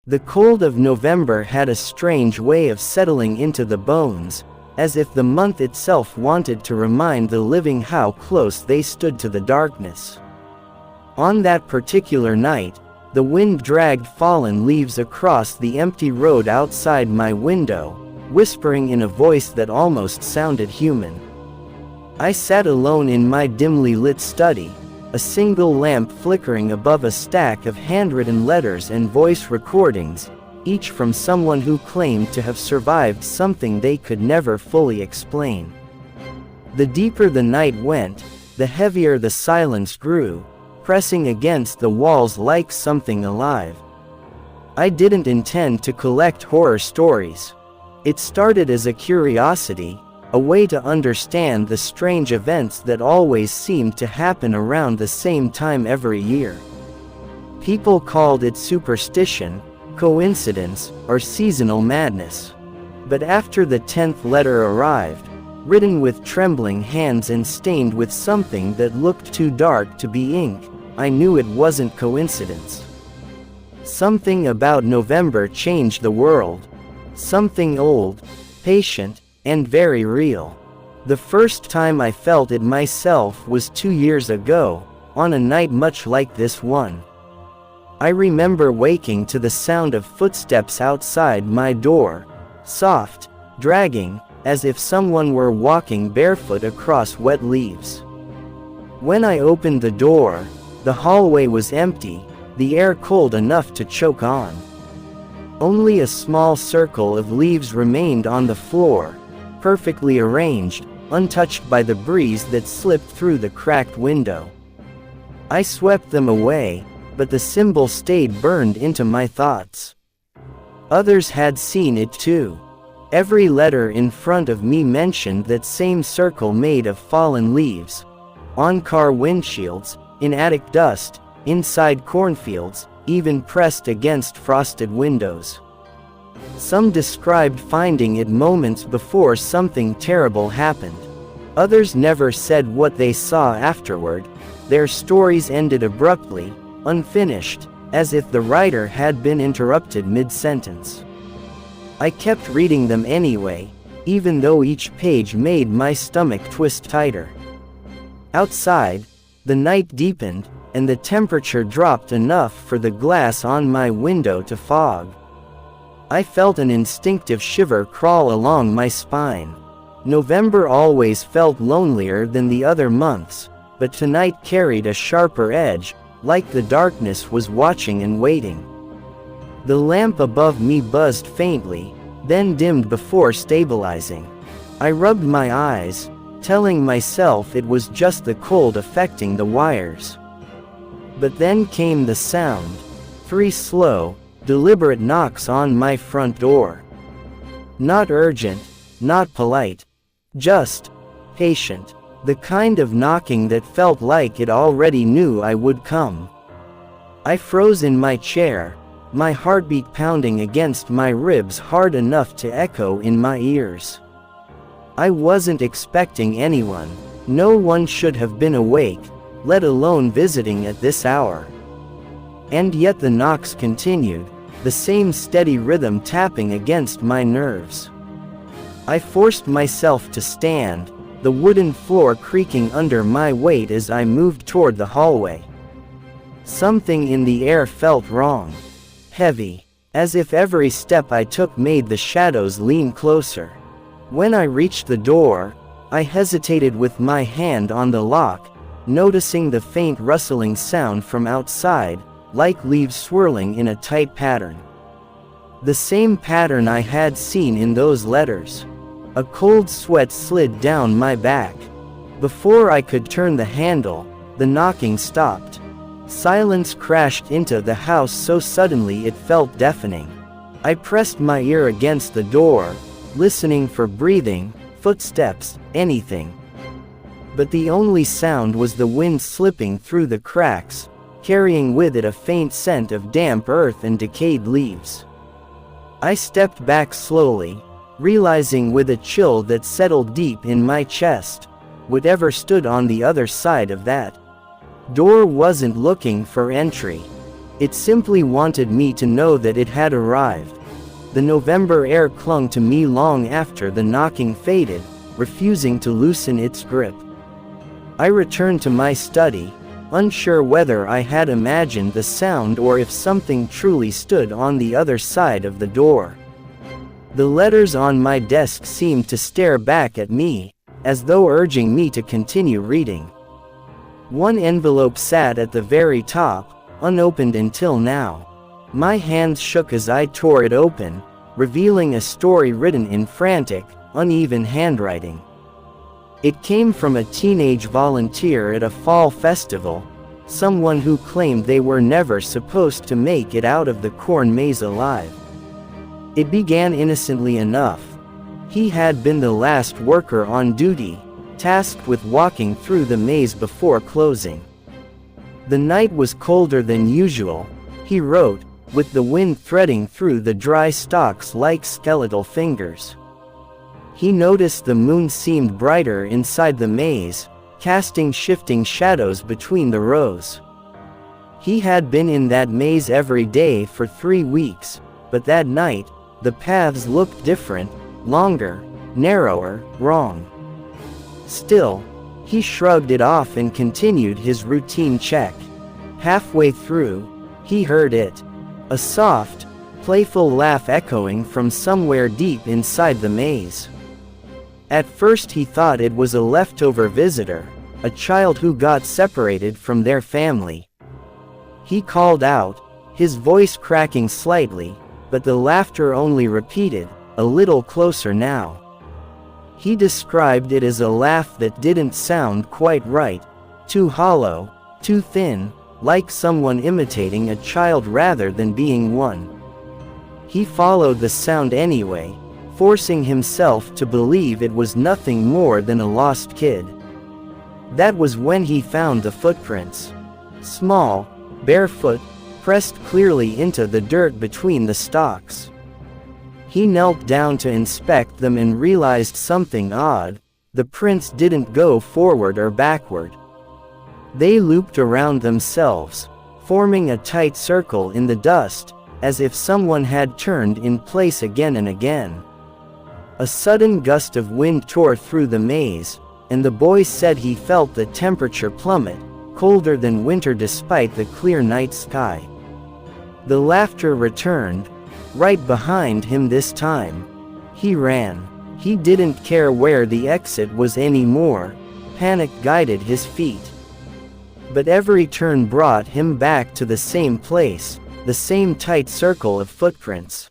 The cold of November had a strange way of settling into the bones, as if the month itself wanted to remind the living how close they stood to the darkness. On that particular night, the wind dragged fallen leaves across the empty road outside my window, whispering in a voice that almost sounded human. I sat alone in my dimly lit study, a single lamp flickering above a stack of handwritten letters and voice recordings, each from someone who claimed to have survived something they could never fully explain. The deeper the night went, the heavier the silence grew, pressing against the walls like something alive. I didn't intend to collect horror stories. It started as a curiosity, a way to understand the strange events that always seemed to happen around the same time every year. People called it superstition, coincidence, or seasonal madness. But after the 10th letter arrived, written with trembling hands and stained with something that looked too dark to be ink, I knew it wasn't coincidence. Something about November changed the world. Something old, patient, and very real. The first time I felt it myself was 2 years ago, on a night much like this one. I remember waking to the sound of footsteps outside my door, soft, dragging, as if someone were walking barefoot across wet leaves. When I opened the door, the hallway was empty, the air cold enough to choke on. Only a small circle of leaves remained on the floor, perfectly arranged, untouched by the breeze that slipped through the cracked window. I swept them away, but the symbol stayed burned into my thoughts. Others had seen it too. Every letter in front of me mentioned that same circle made of fallen leaves. On car windshields, in attic dust, inside cornfields, even pressed against frosted windows. Some described finding it moments before something terrible happened. Others never said what they saw afterward. Their stories ended abruptly, unfinished, as if the writer had been interrupted mid-sentence. I kept reading them anyway, even though each page made my stomach twist tighter. Outside, the night deepened, and the temperature dropped enough for the glass on my window to fog. I felt an instinctive shiver crawl along my spine. November always felt lonelier than the other months, but tonight carried a sharper edge, like the darkness was watching and waiting. The lamp above me buzzed faintly, then dimmed before stabilizing. I rubbed my eyes, telling myself it was just the cold affecting the wires. But then came the sound. 3 slow, deliberate knocks on my front door. Not urgent, not polite. Just patient. The kind of knocking that felt like it already knew I would come. I froze in my chair, my heartbeat pounding against my ribs hard enough to echo in my ears. I wasn't expecting anyone. No one should have been awake, let alone visiting at this hour. And yet the knocks continued, the same steady rhythm tapping against my nerves. I forced myself to stand, the wooden floor creaking under my weight as I moved toward the hallway. Something in the air felt wrong. Heavy, as if every step I took made the shadows lean closer. When I reached the door, I hesitated with my hand on the lock, noticing the faint rustling sound from outside, like leaves swirling in a tight pattern. The same pattern I had seen in those letters. A cold sweat slid down my back. Before I could turn the handle, the knocking stopped. Silence crashed into the house so suddenly it felt deafening. I pressed my ear against the door, listening for breathing, footsteps, anything. But the only sound was the wind slipping through the cracks, carrying with it a faint scent of damp earth and decayed leaves. I stepped back slowly, realizing with a chill that settled deep in my chest, whatever stood on the other side of that door wasn't looking for entry. It simply wanted me to know that it had arrived. The November air clung to me long after the knocking faded, refusing to loosen its grip. I returned to my study, unsure whether I had imagined the sound or if something truly stood on the other side of the door. The letters on my desk seemed to stare back at me, as though urging me to continue reading. One envelope sat at the very top, unopened until now. My hands shook as I tore it open, revealing a story written in frantic, uneven handwriting. It came from a teenage volunteer at a fall festival, someone who claimed they were never supposed to make it out of the corn maze alive. It began innocently enough. He had been the last worker on duty, tasked with walking through the maze before closing. The night was colder than usual, he wrote, with the wind threading through the dry stalks like skeletal fingers. He noticed the moon seemed brighter inside the maze, casting shifting shadows between the rows. He had been in that maze every day for 3 weeks, but that night, the paths looked different, longer, narrower, wrong. Still, he shrugged it off and continued his routine check. Halfway through, he heard it. A soft, playful laugh echoing from somewhere deep inside the maze. At first he thought it was a leftover visitor, a child who got separated from their family. He called out, his voice cracking slightly, but the laughter only repeated, a little closer now. He described it as a laugh that didn't sound quite right, too hollow, too thin, like someone imitating a child rather than being one. He followed the sound anyway, forcing himself to believe it was nothing more than a lost kid. That was when he found the footprints. Small, barefoot, pressed clearly into the dirt between the stalks. He knelt down to inspect them and realized something odd. The prints didn't go forward or backward. They looped around themselves, forming a tight circle in the dust, as if someone had turned in place again and again. A sudden gust of wind tore through the maze, and the boy said he felt the temperature plummet, colder than winter despite the clear night sky. The laughter returned, right behind him this time. He ran. He didn't care where the exit was anymore. Panic guided his feet. But every turn brought him back to the same place, the same tight circle of footprints.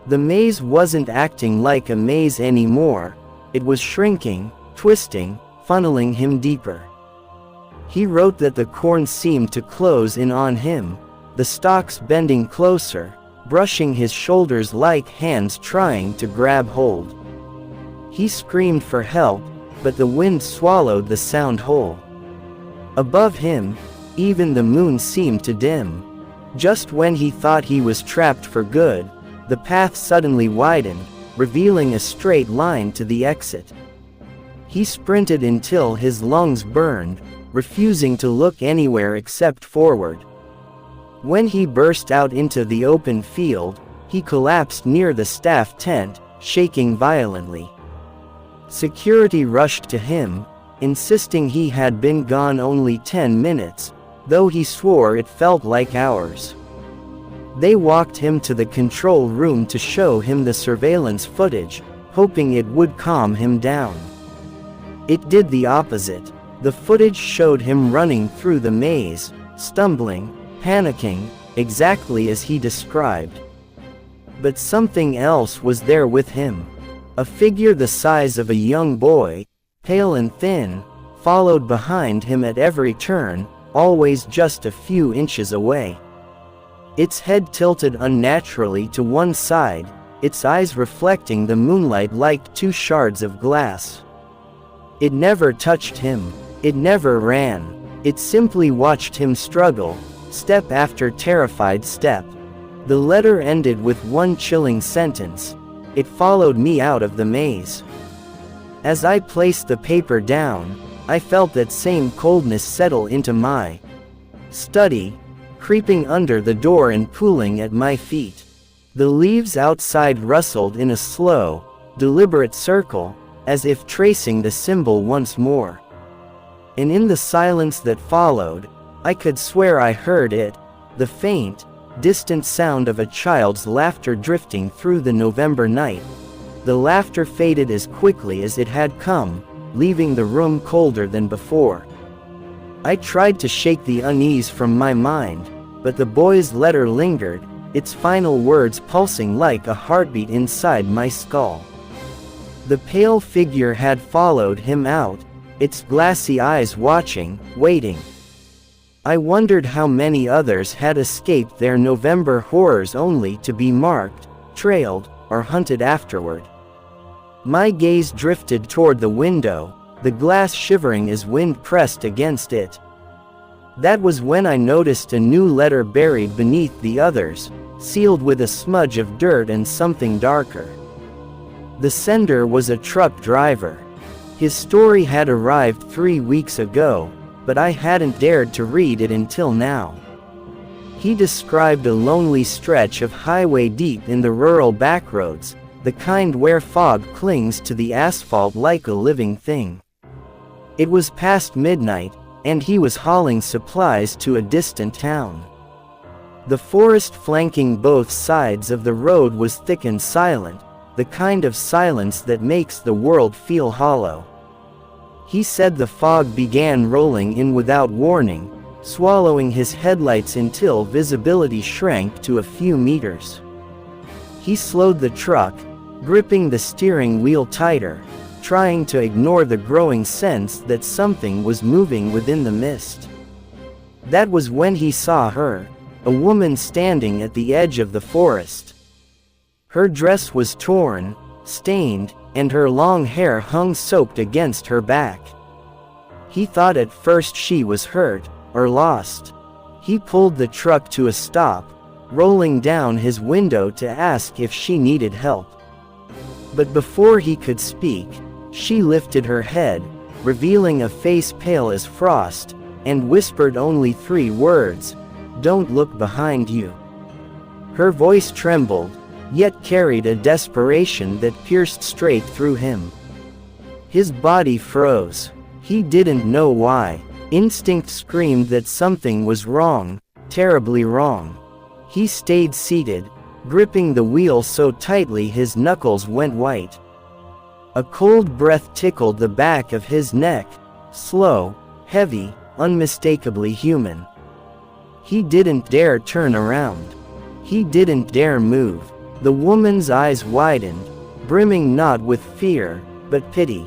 The maze wasn't acting like a maze anymore. It was shrinking, twisting, funneling him deeper. He wrote that the corn seemed to close in on him, the stalks bending closer, brushing his shoulders like hands trying to grab hold. He screamed for help, but the wind swallowed the sound whole. Above him, even the moon seemed to dim. Just when he thought he was trapped for good, the path suddenly widened, revealing a straight line to the exit. He sprinted until his lungs burned, refusing to look anywhere except forward. When he burst out into the open field, he collapsed near the staff tent, shaking violently. Security rushed to him, insisting he had been gone only 10 minutes, though he swore it felt like hours. They walked him to the control room to show him the surveillance footage, hoping it would calm him down. It did the opposite. The footage showed him running through the maze, stumbling, panicking, exactly as he described. But something else was there with him. A figure the size of a young boy, pale and thin, followed behind him at every turn, always just a few inches away. Its head tilted unnaturally to one side, its eyes reflecting the moonlight like two shards of glass. It never touched him. It never ran. It simply watched him struggle, step after terrified step. The letter ended with one chilling sentence: "It followed me out of the maze." As I placed the paper down, I felt that same coldness settle into my study, creeping under the door and pulling at my feet. The leaves outside rustled in a slow, deliberate circle, as if tracing the symbol once more. And in the silence that followed, I could swear I heard it, the faint, distant sound of a child's laughter drifting through the November night. The laughter faded as quickly as it had come, leaving the room colder than before. I tried to shake the unease from my mind, but the boy's letter lingered, its final words pulsing like a heartbeat inside my skull. The pale figure had followed him out, its glassy eyes watching, waiting. I wondered how many others had escaped their November horrors only to be marked, trailed, or hunted afterward. My gaze drifted toward the window, the glass shivering as wind pressed against it. That was when I noticed a new letter buried beneath the others, sealed with a smudge of dirt and something darker. The sender was a truck driver. His story had arrived 3 weeks ago, but I hadn't dared to read it until now. He described a lonely stretch of highway deep in the rural backroads, the kind where fog clings to the asphalt like a living thing. It was past midnight, and he was hauling supplies to a distant town. The forest flanking both sides of the road was thick and silent, the kind of silence that makes the world feel hollow. He said the fog began rolling in without warning, swallowing his headlights until visibility shrank to a few meters. He slowed the truck, gripping the steering wheel tighter, trying to ignore the growing sense that something was moving within the mist. That was when he saw her, a woman standing at the edge of the forest. Her dress was torn, stained, and her long hair hung soaked against her back. He thought at first she was hurt, or lost. He pulled the truck to a stop, rolling down his window to ask if she needed help. But before he could speak, she lifted her head, revealing a face pale as frost, and whispered only 3 words, "Don't look behind you." Her voice trembled, yet carried a desperation that pierced straight through him. His body froze. He didn't know why. Instinct screamed that something was wrong, terribly wrong. He stayed seated, gripping the wheel so tightly his knuckles went white. A cold breath tickled the back of his neck, slow, heavy, unmistakably human. He didn't dare turn around. He didn't dare move. The woman's eyes widened, brimming not with fear, but pity.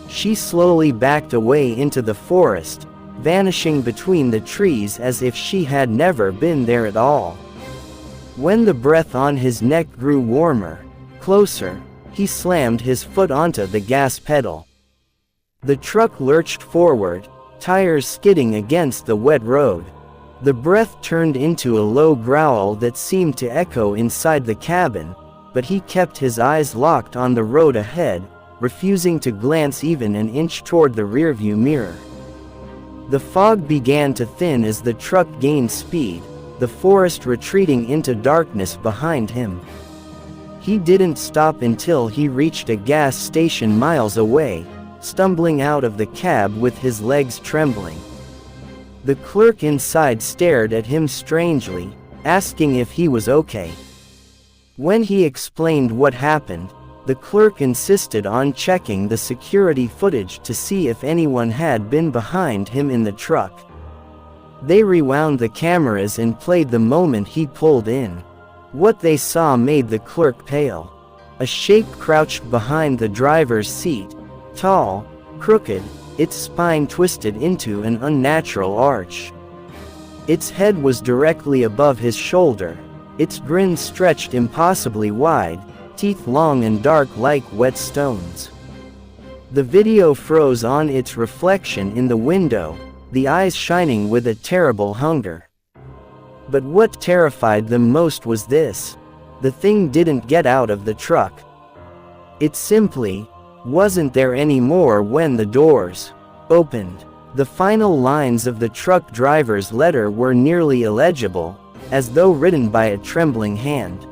She slowly backed away into the forest, vanishing between the trees as if she had never been there at all. When the breath on his neck grew warmer, closer, he slammed his foot onto the gas pedal. The truck lurched forward, tires skidding against the wet road. The breath turned into a low growl that seemed to echo inside the cabin, but he kept his eyes locked on the road ahead, refusing to glance even an inch toward the rearview mirror. The fog began to thin as the truck gained speed, the forest retreating into darkness behind him. He didn't stop until he reached a gas station miles away, stumbling out of the cab with his legs trembling. The clerk inside stared at him strangely, asking if he was okay. When he explained what happened, the clerk insisted on checking the security footage to see if anyone had been behind him in the truck. They rewound the cameras and played the moment he pulled in. What they saw made the clerk pale. A shape crouched behind the driver's seat, tall, crooked, its spine twisted into an unnatural arch. Its head was directly above his shoulder, its grin stretched impossibly wide, teeth long and dark like wet stones. The video froze on its reflection in the window, the eyes shining with a terrible hunger. But what terrified them most was this: the thing didn't get out of the truck. It simply wasn't there anymore when the doors opened. The final lines of the truck driver's letter were nearly illegible, as though written by a trembling hand.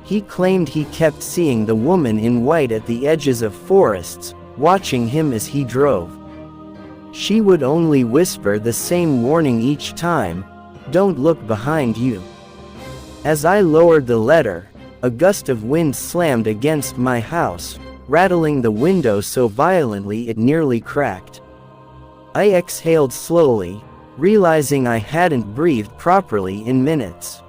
He claimed he kept seeing the woman in white at the edges of forests, watching him as he drove. She would only whisper the same warning each time, "Don't look behind you." As I lowered the letter, a gust of wind slammed against my house, rattling the window so violently it nearly cracked. I exhaled slowly, realizing I hadn't breathed properly in minutes.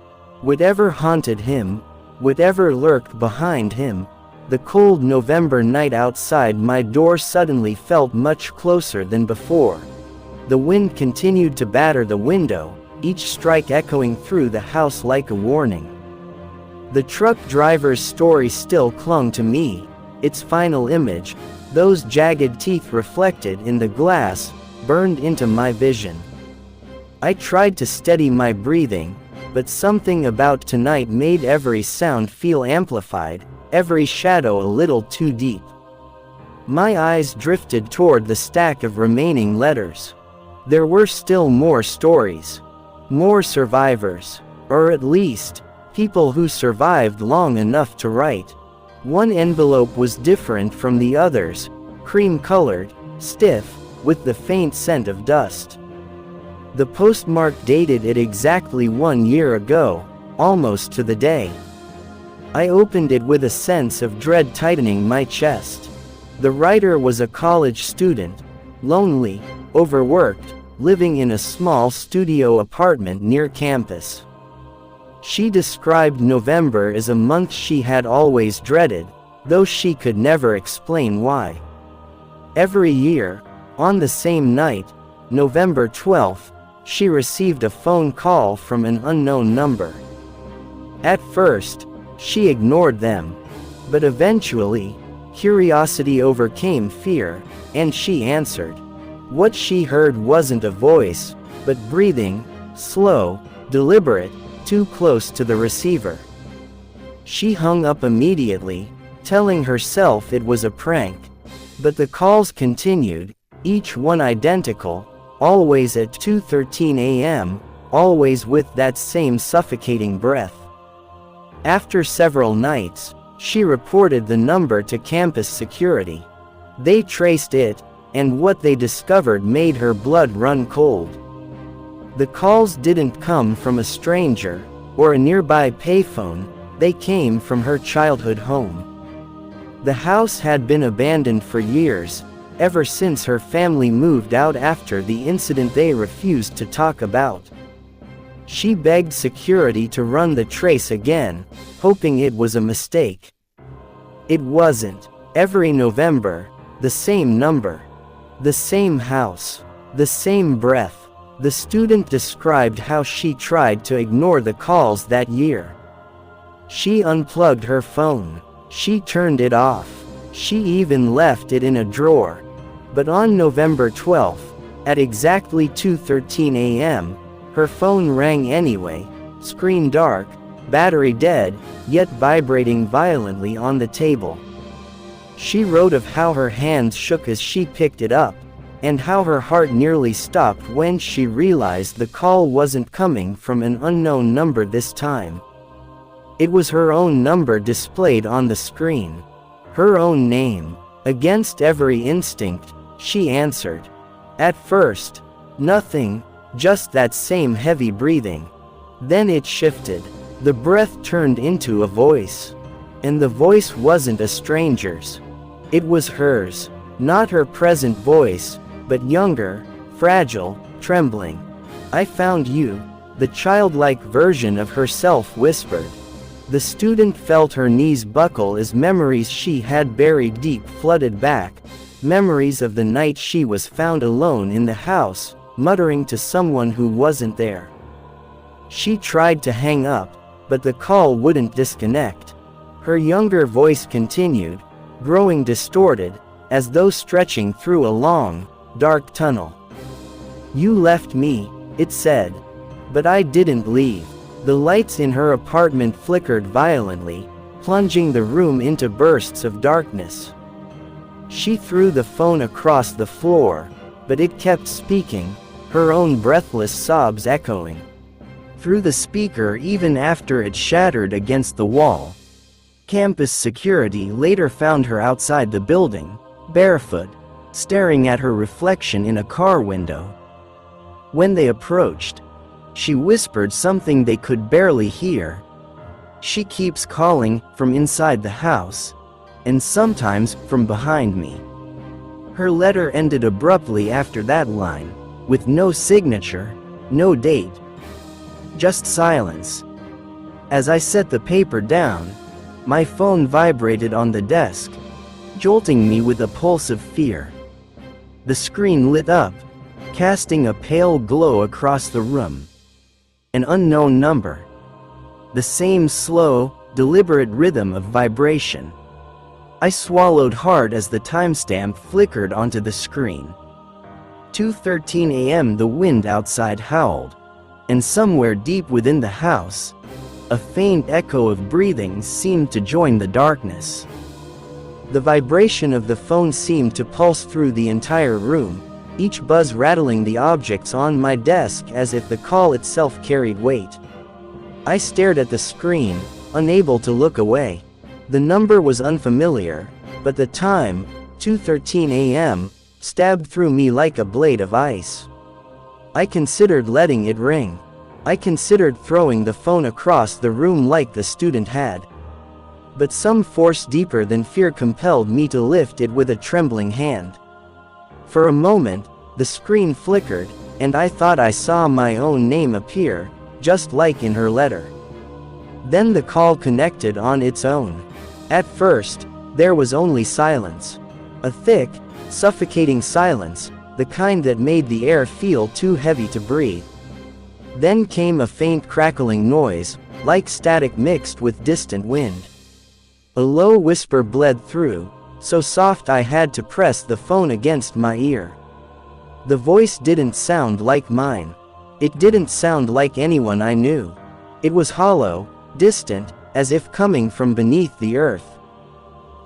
Whatever haunted him, whatever lurked behind him, the cold November night outside my door suddenly felt much closer than before. The wind continued to batter the window, each strike echoing through the house like a warning. The truck driver's story still clung to me, its final image, those jagged teeth reflected in the glass, burned into my vision. I tried to steady my breathing, but something about tonight made every sound feel amplified, every shadow a little too deep. My eyes drifted toward the stack of remaining letters. There were still more stories. More survivors. Or at least, people who survived long enough to write. One envelope was different from the others, cream-colored, stiff, with the faint scent of dust. The postmark dated it exactly 1 year ago, almost to the day. I opened it with a sense of dread tightening my chest. The writer was a college student, lonely, overworked, living in a small studio apartment near campus. She described November as a month she had always dreaded, though she could never explain why. Every year, on the same night, November 12th, she received a phone call from an unknown number. At first, she ignored them, but eventually, curiosity overcame fear, and she answered. What she heard wasn't a voice, but breathing, slow, deliberate, too close to the receiver. She hung up immediately, telling herself it was a prank. But the calls continued, each one identical, always at 2:13 a.m., always with that same suffocating breath. After several nights, she reported the number to campus security. They traced it, and what they discovered made her blood run cold. The calls didn't come from a stranger, or a nearby payphone, they came from her childhood home. The house had been abandoned for years, ever since her family moved out after the incident they refused to talk about. She begged security to run the trace again, hoping it was a mistake. It wasn't. Every November, the same number. The same house. The same breath. The student described how she tried to ignore the calls that year. She unplugged her phone. She turned it off. She even left it in a drawer. But on November 12th, at exactly 2:13 a.m., her phone rang anyway, screen dark, battery dead, yet vibrating violently on the table. She wrote of how her hands shook as she picked it up, and how her heart nearly stopped when she realized the call wasn't coming from an unknown number this time. It was her own number displayed on the screen. Her own name. Against every instinct, she answered. At first, nothing, just that same heavy breathing. Then it shifted. The breath turned into a voice. And the voice wasn't a stranger's. It was hers. Not her present voice, but younger, fragile, trembling. I found you, the childlike version of herself whispered. The student felt her knees buckle as memories she had buried deep flooded back, memories of the night she was found alone in the house, muttering to someone who wasn't there. She tried to hang up, but the call wouldn't disconnect. Her younger voice continued, growing distorted, as though stretching through a long, dark tunnel. You left me, it said. But I didn't leave. The lights in her apartment flickered violently, plunging the room into bursts of darkness. She threw the phone across the floor, But it kept speaking, her own breathless sobs echoing through the speaker even after it shattered against the wall. Campus security later found her outside the building, barefoot, staring at her reflection in a car window. When they approached, she whispered something they could barely hear. "She keeps calling from inside the house, and sometimes from behind me." Her letter ended abruptly after that line, with no signature, no date. Just silence. As I set the paper down, my phone vibrated on the desk, jolting me with a pulse of fear. The screen lit up, casting a pale glow across the room. An unknown number. The same slow, deliberate rhythm of vibration. I swallowed hard as the timestamp flickered onto the screen. 2:13 a.m. The wind outside howled, and somewhere deep within the house, a faint echo of breathing seemed to join the darkness. The vibration of the phone seemed to pulse through the entire room, each buzz rattling the objects on my desk as if the call itself carried weight. I stared at the screen, unable to look away. The number was unfamiliar, but the time, 2:13 a.m., stabbed through me like a blade of ice. I considered letting it ring. I considered throwing the phone across the room like the student had. But some force deeper than fear compelled me to lift it with a trembling hand. For a moment, the screen flickered, and I thought I saw my own name appear, just like in her letter. Then the call connected on its own. At first, there was only silence. A thick, suffocating silence, the kind that made the air feel too heavy to breathe. Then came a faint crackling noise, like static mixed with distant wind. A low whisper bled through, so soft I had to press the phone against my ear. The voice didn't sound like mine. It didn't sound like anyone I knew. It was hollow, distant, as if coming from beneath the earth.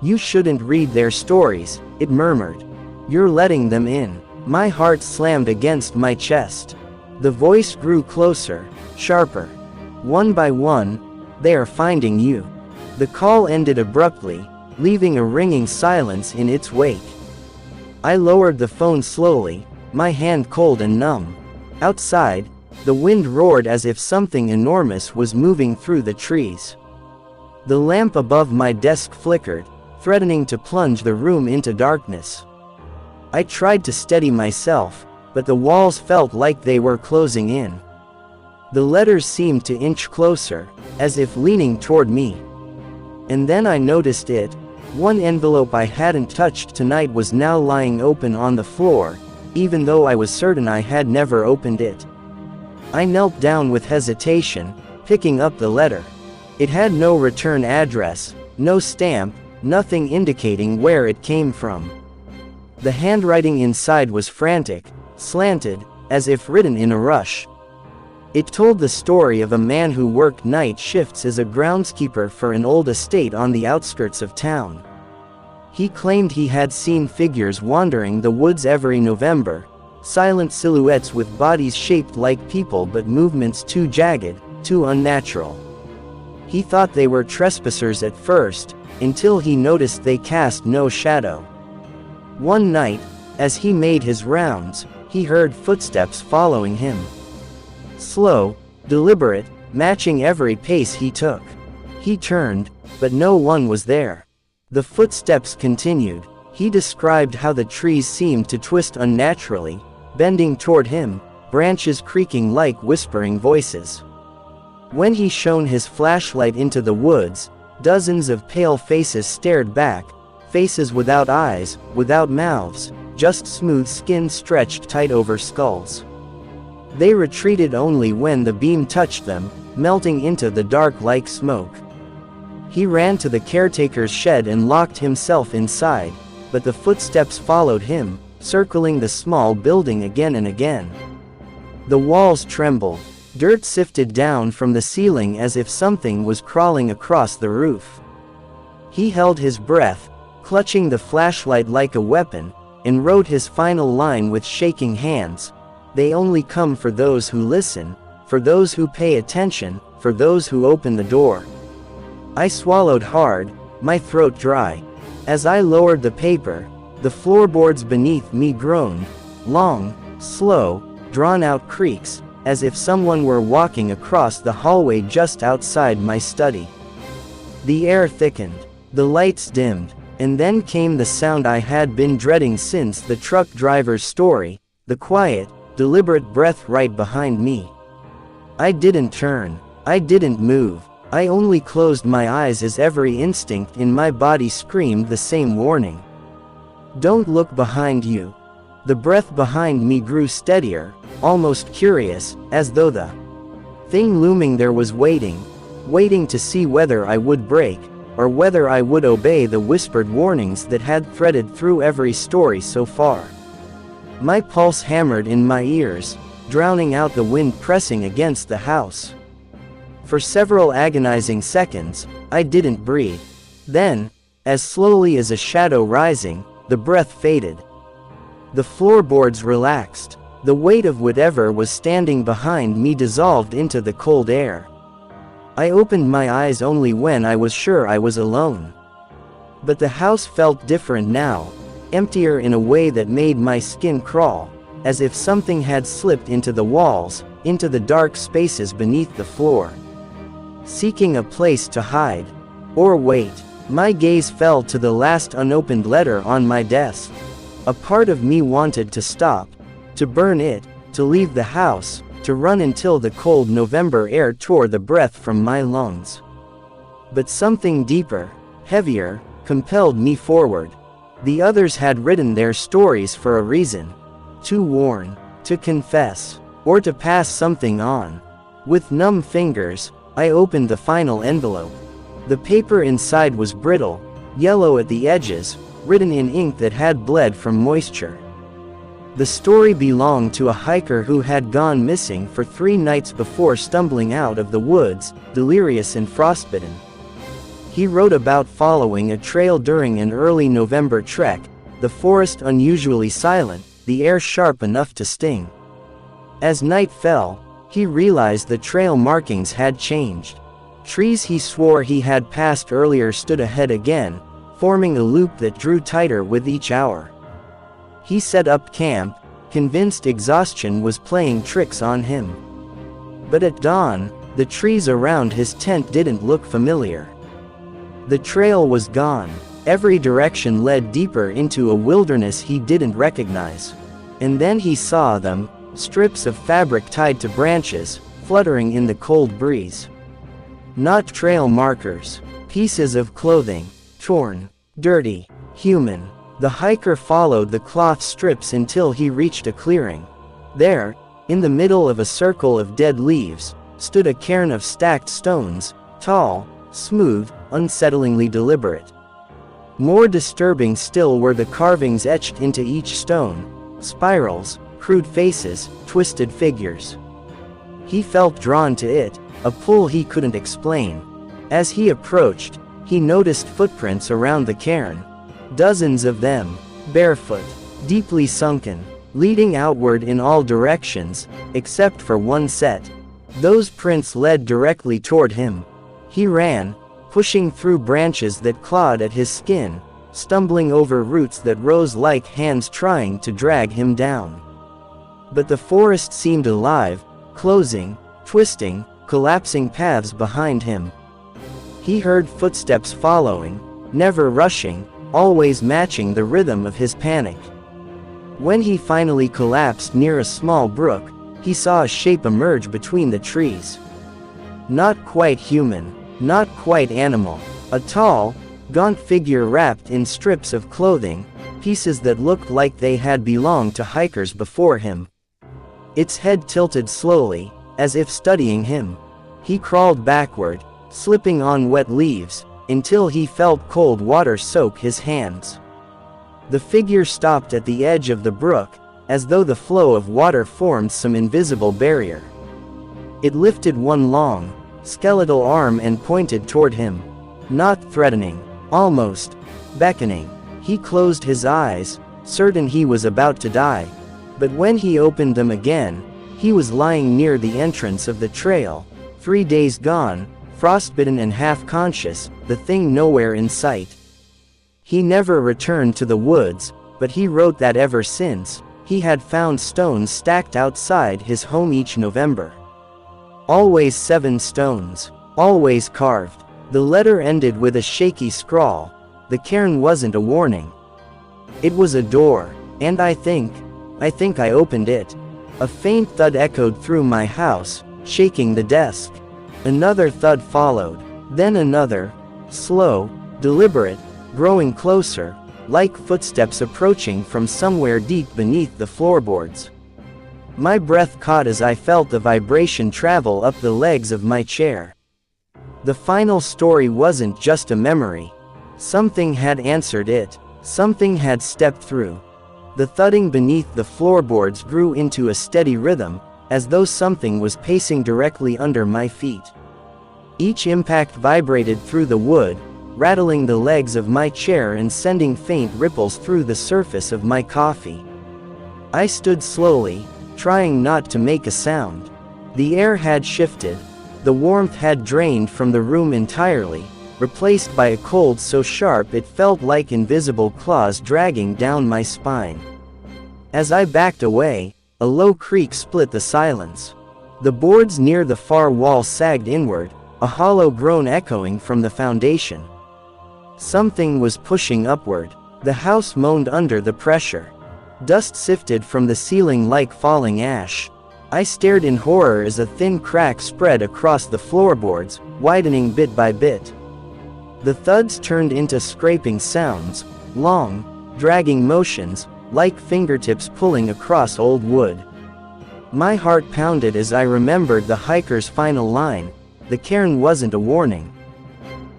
"You shouldn't read their stories," it murmured. "You're letting them in." My heart slammed against my chest. The voice grew closer, sharper. "One by one, they are finding you." The call ended abruptly, leaving a ringing silence in its wake. I lowered the phone slowly, my hand cold and numb. Outside, the wind roared as if something enormous was moving through the trees. The lamp above my desk flickered, threatening to plunge the room into darkness. I tried to steady myself, but the walls felt like they were closing in. The letters seemed to inch closer, as if leaning toward me. And then I noticed it. One envelope I hadn't touched tonight was now lying open on the floor, even though I was certain I had never opened it. I knelt down with hesitation, picking up the letter. It had no return address, no stamp, nothing indicating where it came from. The handwriting inside was frantic, slanted, as if written in a rush. It told the story of a man who worked night shifts as a groundskeeper for an old estate on the outskirts of town. He claimed he had seen figures wandering the woods every November, silent silhouettes with bodies shaped like people but movements too jagged, too unnatural. He thought they were trespassers at first, until he noticed they cast no shadow. One night, as he made his rounds, he heard footsteps following him. Slow, deliberate, matching every pace he took. He turned, but no one was there. The footsteps continued. He described how the trees seemed to twist unnaturally, bending toward him, branches creaking like whispering voices. When he shone his flashlight into the woods, dozens of pale faces stared back, faces without eyes, without mouths, just smooth skin stretched tight over skulls. They retreated only when the beam touched them, melting into the dark like smoke. He ran to the caretaker's shed and locked himself inside, but the footsteps followed him, circling the small building again and again. The walls trembled, dirt sifted down from the ceiling as if something was crawling across the roof. He held his breath, clutching the flashlight like a weapon, and wrote his final line with shaking hands: "They only come for those who listen, for those who pay attention, for those who open the door." I swallowed hard, my throat dry. As I lowered the paper, the floorboards beneath me groaned, long, slow, drawn-out creaks, as if someone were walking across the hallway just outside my study. The air thickened, the lights dimmed, and then came the sound I had been dreading since the truck driver's story, the quiet, deliberate breath right behind me. I didn't turn. I didn't move. I only closed my eyes as every instinct in my body screamed the same warning. "Don't look behind you." The breath behind me grew steadier, almost curious, as though the thing looming there was waiting to see whether I would break, or whether I would obey the whispered warnings that had threaded through every story so far. My pulse hammered in my ears, drowning out the wind pressing against the house. For several agonizing seconds, I didn't breathe. Then, as slowly as a shadow rising, the breath faded. The floorboards relaxed. The weight of whatever was standing behind me dissolved into the cold air. I opened my eyes only when I was sure I was alone. But the house felt different now, emptier in a way that made my skin crawl, as if something had slipped into the walls, into the dark spaces beneath the floor. Seeking a place to hide. Or wait. My gaze fell to the last unopened letter on my desk. A part of me wanted to stop, to burn it, to leave the house, to run until the cold November air tore the breath from my lungs. But something deeper, heavier, compelled me forward. The others had written their stories for a reason. To warn, to confess, or to pass something on. With numb fingers, I opened the final envelope. The paper inside was brittle, yellow at the edges, written in ink that had bled from moisture. The story belonged to a hiker who had gone missing for 3 nights before stumbling out of the woods, delirious and frostbitten. He wrote about following a trail during an early November trek, the forest unusually silent, the air sharp enough to sting. As night fell, he realized the trail markings had changed. Trees he swore he had passed earlier stood ahead again, forming a loop that drew tighter with each hour. He set up camp, convinced exhaustion was playing tricks on him. But at dawn, the trees around his tent didn't look familiar. The trail was gone. Every direction led deeper into a wilderness he didn't recognize. And then he saw them, strips of fabric tied to branches, fluttering in the cold breeze. Not trail markers. Pieces of clothing. Torn. Dirty. Human. The hiker followed the cloth strips until he reached a clearing. There, in the middle of a circle of dead leaves, stood a cairn of stacked stones, tall, smooth, unsettlingly deliberate. More disturbing still were the carvings etched into each stone, spirals, crude faces, twisted figures. He felt drawn to it, a pull he couldn't explain. As he approached, he noticed footprints around the cairn. Dozens of them, barefoot, deeply sunken, leading outward in all directions, except for one set. Those prints led directly toward him. He ran, pushing through branches that clawed at his skin, stumbling over roots that rose like hands trying to drag him down. But the forest seemed alive, closing, twisting, collapsing paths behind him. He heard footsteps following, never rushing, always matching the rhythm of his panic. When he finally collapsed near a small brook, he saw a shape emerge between the trees. Not quite human, not quite animal. A tall, gaunt figure wrapped in strips of clothing, pieces that looked like they had belonged to hikers before him. Its head tilted slowly, as if studying him. He crawled backward, slipping on wet leaves, until he felt cold water soak his hands. The figure stopped at the edge of the brook, as though the flow of water formed some invisible barrier. It lifted one long, skeletal arm and pointed toward him. Not threatening, almost beckoning. He closed his eyes, certain he was about to die. But when he opened them again, he was lying near the entrance of the trail, 3 days gone, frostbitten and half-conscious, the thing nowhere in sight. He never returned to the woods, but he wrote that ever since, he had found stones stacked outside his home each November. Always 7 stones, always carved. The letter ended with a shaky scrawl. The cairn wasn't a warning. It was a door, and I think I opened it. A faint thud echoed through my house, shaking the desk. Another thud followed, then another, slow, deliberate, growing closer, like footsteps approaching from somewhere deep beneath the floorboards. My breath caught as I felt the vibration travel up the legs of my chair. The final story wasn't just a memory. Something had answered it. Something had stepped through. The thudding beneath the floorboards grew into a steady rhythm, as though something was pacing directly under my feet. Each impact vibrated through the wood, rattling the legs of my chair and sending faint ripples through the surface of my coffee. I stood slowly, trying not to make a sound. The air had shifted. The warmth had drained from the room entirely, replaced by a cold so sharp it felt like invisible claws dragging down my spine. As I backed away, a low creak split the silence. The boards near the far wall sagged inward, a hollow groan echoing from the foundation. Something was pushing upward. The house moaned under the pressure. Dust sifted from the ceiling like falling ash. I stared in horror as a thin crack spread across the floorboards, widening bit by bit. The thuds turned into scraping sounds, long, dragging motions, like fingertips pulling across old wood. My heart pounded as I remembered the hiker's final line, the cairn wasn't a warning.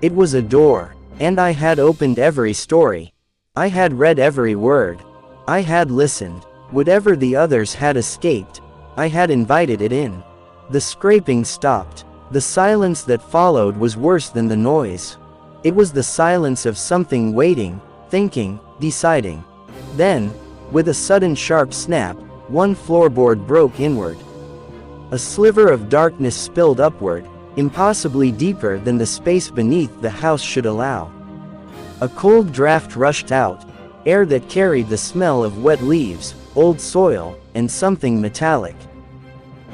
It was a door, and I had opened every story. I had read every word. I had listened. Whatever the others had escaped, I had invited it in. The scraping stopped. The silence that followed was worse than the noise. It was the silence of something waiting, thinking, deciding. Then, with a sudden sharp snap, one floorboard broke inward. A sliver of darkness spilled upward, impossibly deeper than the space beneath the house should allow. A cold draft rushed out, air that carried the smell of wet leaves, old soil, and something metallic.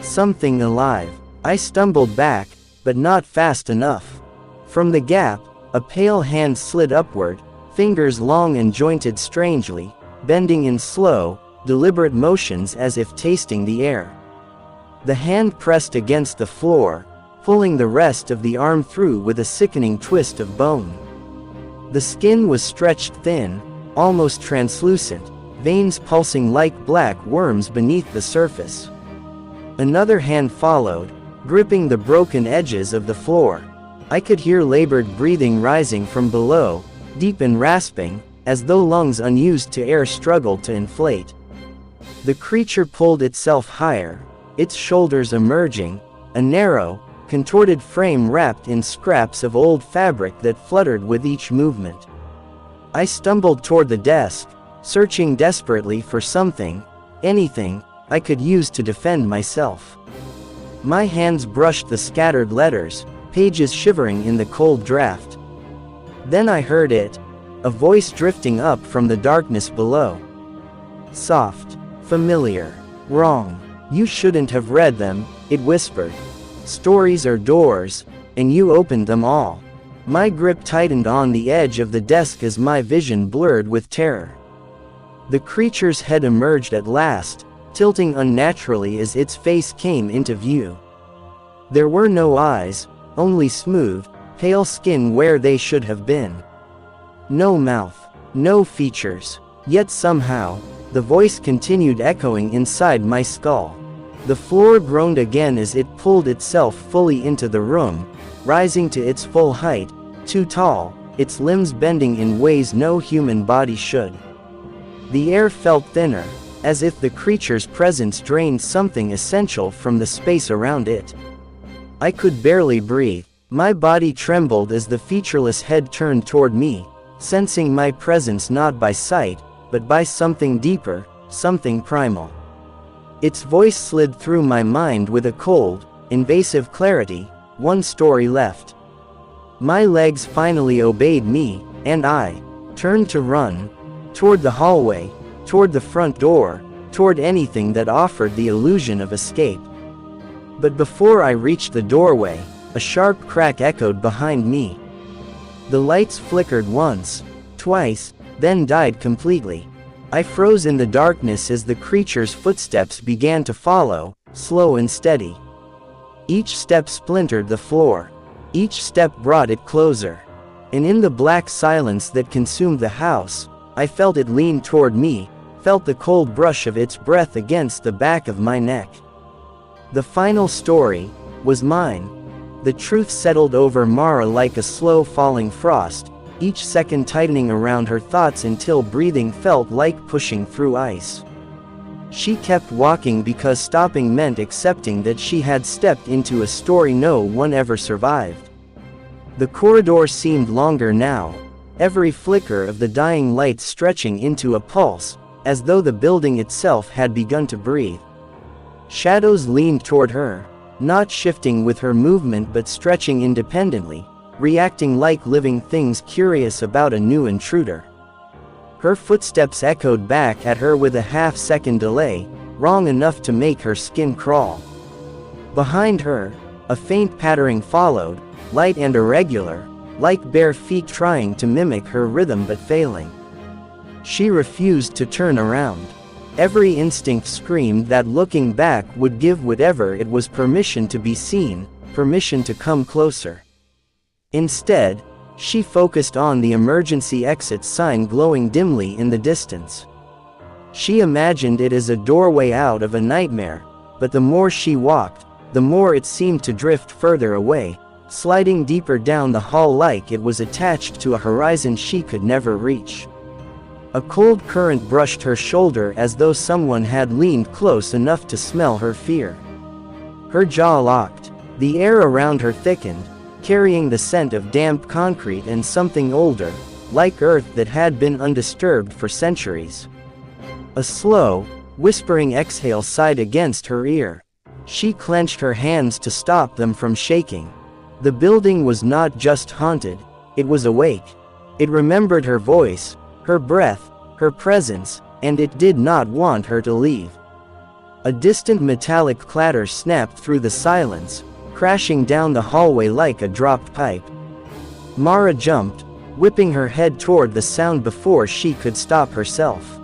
Something alive. I stumbled back, but not fast enough. From the gap, a pale hand slid upward, fingers long and jointed strangely, bending in slow, deliberate motions as if tasting the air. The hand pressed against the floor, pulling the rest of the arm through with a sickening twist of bone. The skin was stretched thin, almost translucent, veins pulsing like black worms beneath the surface. Another hand followed, gripping the broken edges of the floor. I could hear labored breathing rising from below, deep and rasping, as though lungs unused to air struggled to inflate. The creature pulled itself higher, its shoulders emerging, a narrow, contorted frame wrapped in scraps of old fabric that fluttered with each movement. I stumbled toward the desk, searching desperately for something, anything, I could use to defend myself. My hands brushed the scattered letters, pages shivering in the cold draft. Then I heard it, a voice drifting up from the darkness below. Soft, familiar, wrong. You shouldn't have read them, it whispered. Stories are doors, and you opened them all. My grip tightened on the edge of the desk as my vision blurred with terror. The creature's head emerged at last, tilting unnaturally as its face came into view. There were no eyes, only smooth, pale skin where they should have been. No mouth, no features, yet somehow, the voice continued echoing inside my skull. The floor groaned again as it pulled itself fully into the room, rising to its full height, too tall, its limbs bending in ways no human body should. The air felt thinner, as if the creature's presence drained something essential from the space around it. I could barely breathe. My body trembled as the featureless head turned toward me, sensing my presence not by sight, but by something deeper, something primal. Its voice slid through my mind with a cold, invasive clarity. One story left. My legs finally obeyed me, and I turned to run. Toward the hallway, toward the front door, toward anything that offered the illusion of escape. But before I reached the doorway, a sharp crack echoed behind me. The lights flickered once, twice, then died completely. I froze in the darkness as the creature's footsteps began to follow, slow and steady. Each step splintered the floor. Each step brought it closer. And in the black silence that consumed the house, I felt it lean toward me, felt the cold brush of its breath against the back of my neck. The final story was mine. The truth settled over Mara like a slow falling frost, each second tightening around her thoughts until breathing felt like pushing through ice. She kept walking because stopping meant accepting that she had stepped into a story no one ever survived. The corridor seemed longer now, every flicker of the dying light stretching into a pulse, as though the building itself had begun to breathe. Shadows leaned toward her, not shifting with her movement but stretching independently, reacting like living things curious about a new intruder. Her footsteps echoed back at her with a half-second delay, wrong enough to make her skin crawl. Behind her, a faint pattering followed, light and irregular, like bare feet trying to mimic her rhythm but failing. She refused to turn around. Every instinct screamed that looking back would give whatever it was permission to be seen, permission to come closer. Instead, she focused on the emergency exit sign glowing dimly in the distance. She imagined it as a doorway out of a nightmare, but the more she walked, the more it seemed to drift further away, sliding deeper down the hall like it was attached to a horizon she could never reach. A cold current brushed her shoulder as though someone had leaned close enough to smell her fear. Her jaw locked. The air around her thickened, carrying the scent of damp concrete and something older, like earth that had been undisturbed for centuries. A slow, whispering exhale sighed against her ear. She clenched her hands to stop them from shaking. The building was not just haunted, it was awake. It remembered her voice, her breath, her presence, and it did not want her to leave. A distant metallic clatter snapped through the silence, crashing down the hallway like a dropped pipe. Mara jumped, whipping her head toward the sound before she could stop herself.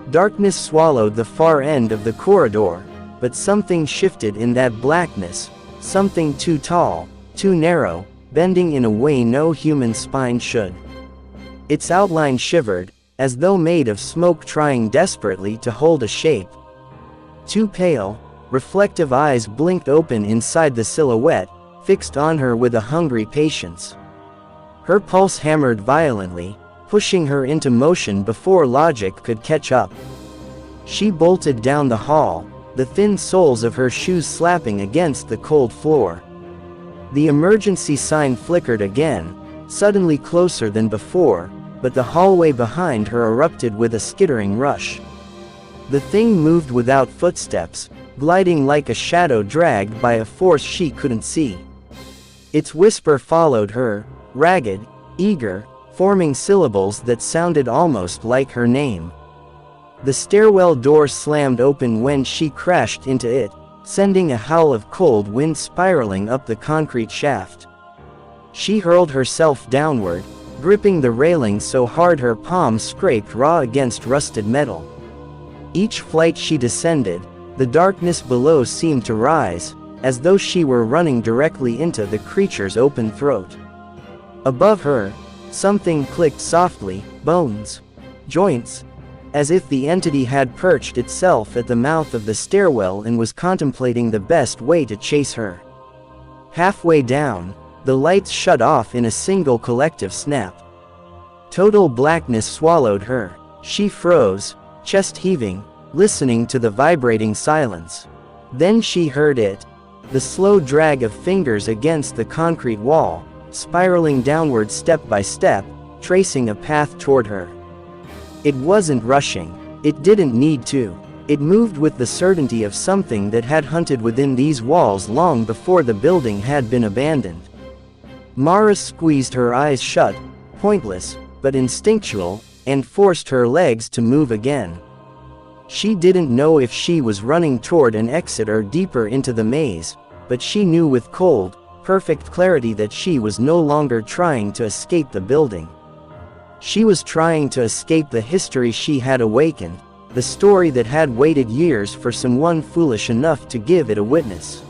Darkness swallowed the far end of the corridor, but something shifted in that blackness, something too tall, too narrow, bending in a way no human spine should. Its outline shivered, as though made of smoke trying desperately to hold a shape. Two pale, reflective eyes blinked open inside the silhouette, fixed on her with a hungry patience. Her pulse hammered violently, pushing her into motion before logic could catch up. She bolted down the hall, the thin soles of her shoes slapping against the cold floor. The emergency sign flickered again, suddenly closer than before, but the hallway behind her erupted with a skittering rush. The thing moved without footsteps, gliding like a shadow dragged by a force she couldn't see. Its whisper followed her, ragged, eager, forming syllables that sounded almost like her name. The stairwell door slammed open when she crashed into it, sending a howl of cold wind spiraling up the concrete shaft. She hurled herself downward, gripping the railing so hard her palms scraped raw against rusted metal. Each flight she descended, the darkness below seemed to rise, as though she were running directly into the creature's open throat. Above her, something clicked softly, bones, joints, as if the entity had perched itself at the mouth of the stairwell and was contemplating the best way to chase her. Halfway down, the lights shut off in a single collective snap. Total blackness swallowed her. She froze, chest heaving, listening to the vibrating silence. Then she heard it, the slow drag of fingers against the concrete wall, spiraling downward step by step, tracing a path toward her. It wasn't rushing. It didn't need to. It moved with the certainty of something that had hunted within these walls long before the building had been abandoned. Mara squeezed her eyes shut, pointless, but instinctual, and forced her legs to move again. She didn't know if she was running toward an exit or deeper into the maze, but she knew with cold, perfect clarity that she was no longer trying to escape the building. She was trying to escape the history she had awakened, the story that had waited years for someone foolish enough to give it a witness.